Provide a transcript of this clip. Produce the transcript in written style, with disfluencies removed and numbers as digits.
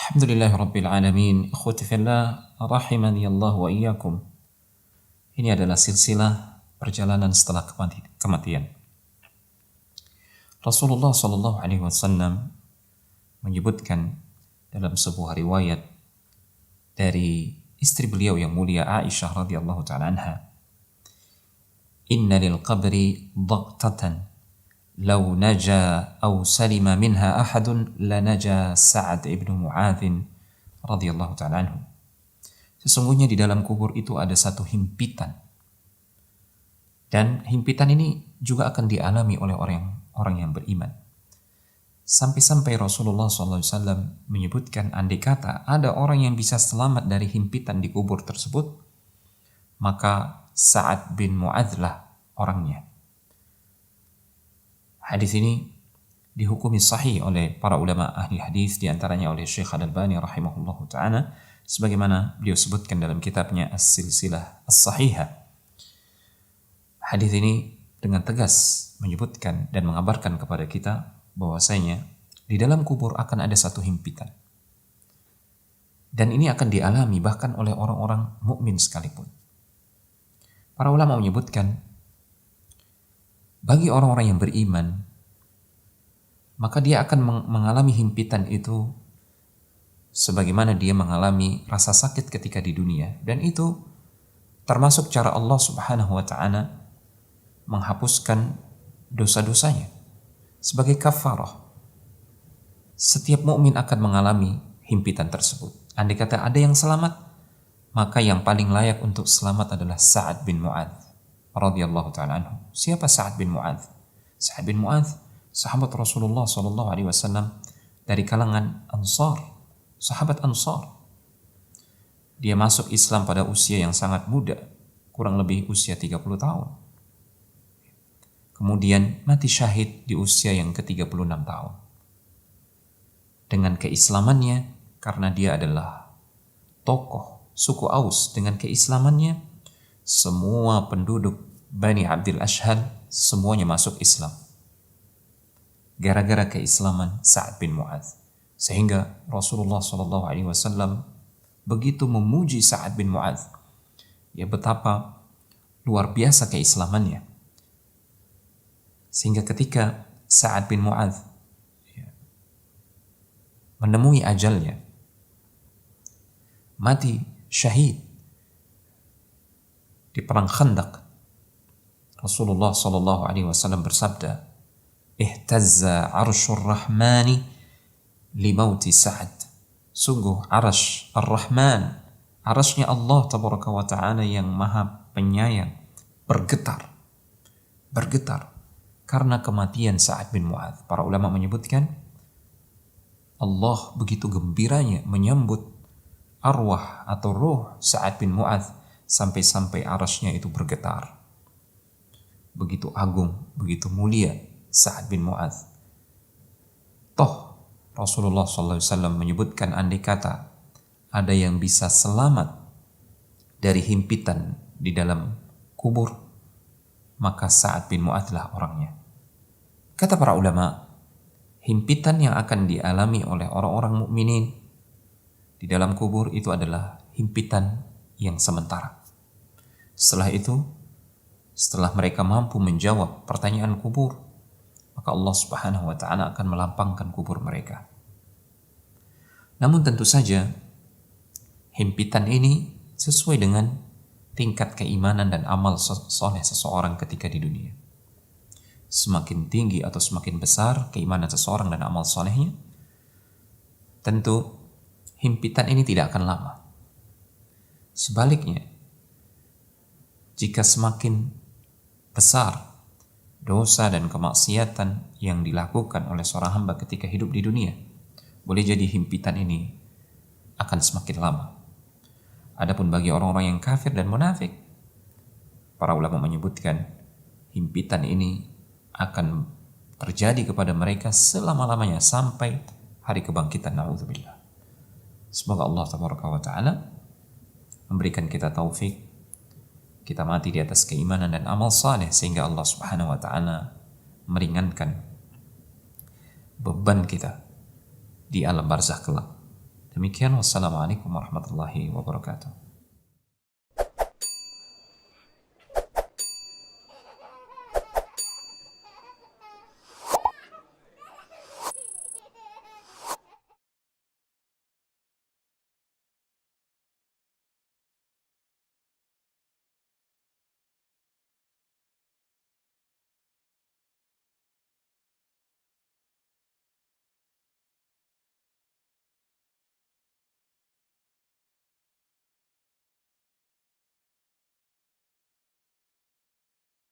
Alhamdulillahirabbil alamin. Ikhwati fillah, rahimani Allah wa iyyakum. Ini adalah silsilah perjalanan setelah kematian. Rasulullah sallallahu alaihi wasallam menyebutkan dalam sebuah riwayat dari istri beliau yang mulia Aisyah radhiyallahu taala anha, "Inna lil qabri dhaqtatan law naja aw salima minha ahadun lanaja Sa'ad ibn Mu'adz radhiyallahu taala anhu." Sesungguhnya di dalam kubur itu ada satu himpitan. Dan himpitan ini juga akan dialami oleh orang yang beriman. Sampai-sampai Rasulullah SAW menyebutkan, andai kata ada orang yang bisa selamat dari himpitan di kubur tersebut, maka Sa'ad bin Mu'adz lah orangnya. Hadis ini dihukumi sahih oleh para ulama ahli hadis, diantaranya oleh Syekh Al-Albani rahimahullahu ta'ala, sebagaimana beliau sebutkan dalam kitabnya As-Silsilah As-Sahihah. Hadis ini dengan tegas menyebutkan dan mengabarkan kepada kita bahwasanya di dalam kubur akan ada satu himpitan. Dan ini akan dialami bahkan oleh orang-orang mukmin sekalipun. Para ulama menyebutkan, bagi orang-orang yang beriman, maka dia akan mengalami himpitan itu sebagaimana dia mengalami rasa sakit ketika di dunia. Dan itu termasuk cara Allah Subhanahu wa ta'ala menghapuskan dosa-dosanya sebagai kafarah. Setiap mukmin akan mengalami himpitan tersebut. Andai kata ada yang selamat, maka yang paling layak untuk selamat adalah Sa'ad bin Mu'adz radhiyallahu ta'ala anhu. Siapa Sa'ad bin Mu'adz? Sa'ad bin Mu'adz sahabat Rasulullah sallallahu alaihi wasallam dari kalangan Ansar, sahabat Ansar. Dia masuk Islam pada usia yang sangat muda, kurang lebih usia 30 tahun. Kemudian mati syahid di usia yang ke-36 tahun. Dengan keislamannya, karena dia adalah tokoh suku Aus, dengan keislamannya semua penduduk Bani Abdul Ashhal semuanya masuk Islam. Gara-gara keislaman Sa'ad bin Mu'adz. Sehingga Rasulullah SAW begitu memuji Sa'ad bin Mu'adz. Ya, betapa luar biasa keislamannya. Sehingga ketika Sa'ad bin Mu'adz menemui ajalnya, mati syahid di perang Khandaq, Rasulullah SAW bersabda, "Ihtazza arsyur rahmani li mauti Sa'ad." Sungguh arasy ar-Rahman, arasy-Nya Allah tabaraka wa ta'ala yang maha penyayang, bergetar karena kematian Sa'ad bin Mu'adz. Para ulama menyebutkan Allah begitu gembiranya menyambut arwah atau ruh Sa'ad bin Mu'adz sampai-sampai arasy-Nya itu bergetar. Begitu agung, begitu mulia Sa'ad bin Mu'adz. Toh Rasulullah SAW menyebutkan, andai kata ada yang bisa selamat dari himpitan di dalam kubur, maka Sa'ad bin Mu'adz lah orangnya. Kata para ulama, himpitan yang akan dialami oleh orang-orang mukminin di dalam kubur itu adalah himpitan yang sementara. Setelah itu, setelah mereka mampu menjawab pertanyaan kubur, maka Allah Subhanahu wa ta'ala akan melampangkan kubur mereka. Namun tentu saja himpitan ini sesuai dengan tingkat keimanan dan amal soleh seseorang ketika di dunia. Semakin tinggi atau semakin besar keimanan seseorang dan amal solehnya, tentu himpitan ini tidak akan lama. Sebaliknya, jika semakin besar dosa dan kemaksiatan yang dilakukan oleh seorang hamba ketika hidup di dunia, boleh jadi himpitan ini akan semakin lama. Adapun bagi orang-orang yang kafir dan munafik, para ulama menyebutkan himpitan ini akan terjadi kepada mereka selama-lamanya sampai hari kebangkitan. Na'udzubillah. Semoga Allah tabaraka wa ta'ala memberikan kita taufik, kita mati di atas keimanan dan amal saleh, sehingga Allah Subhanahu wa ta'ala meringankan beban kita di alam barzakh kelak. Demikian, wassalamualaikum warahmatullahi wabarakatuh.